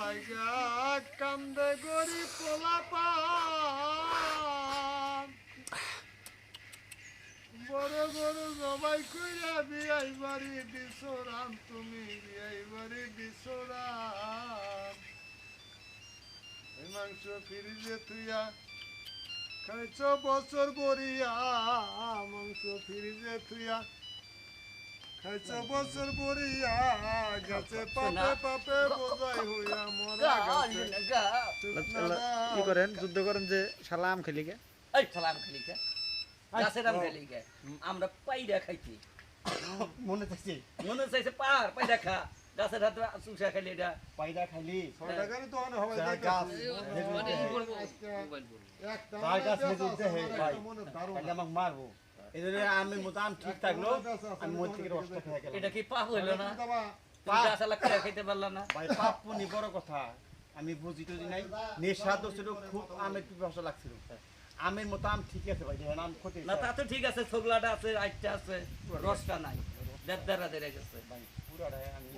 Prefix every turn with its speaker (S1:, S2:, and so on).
S1: লাগা কান্দে গরি পোলাপান বড় বড় জবাই কইরা বিয়াই বাড়ি দিছোরাম তুমি বিয়াই বাড়ি দিছোরাম এই মাংস ফ্রিজে তুইয়া খাইছ বছর বরিয়া মাংস ফ্রিজে তুইয়া খাইছ বছর বরিয়া গেছে পাপে পাপে বোঝাই হইয়া মরা গেছে
S2: কি করেন যুদ্ধ করেন যে সালাম খেলিকে
S3: এই সালাম খেলিকে গাছের আম খেলিকে আমরা পাইরা খাইছি
S2: মনে থাকছে
S3: মনে চাইছে পার পাইরা খা গাছের হাতে চুষা খাইলি এটা
S2: পায়রা খাইলি
S1: 6 টাকারই তো অন হবে
S2: গাছ
S1: একটা
S2: তার গাছ মজুদ হে ভাই
S1: মনে দারুণ
S2: তাহলে আমাকে মারবো এই জন্য আমি মোটাম ঠিক থাকলো আমি মন থেকে রসটা খেয়ে গেলাম
S3: এটা কি পাপ হইলো না তুমি
S2: পাপ।
S3: গাছ আলা করে খাইতে পারলা না
S2: ভাই পাপ পুনি বড় কথা আমি বুঝি টুজি নাই নেশা দোষের খুব আমের পিপাসা লাগছিল আমের মতো আম ঠিক আছে ভাই দেখেন আম ক্ষতি
S3: না তা তো ঠিক আছে ছোকলাটা আছে আইটা আছে রসটা নাই দেড় দেড়া দেড়ে গেছে
S2: ভাই পুরাটাই আমি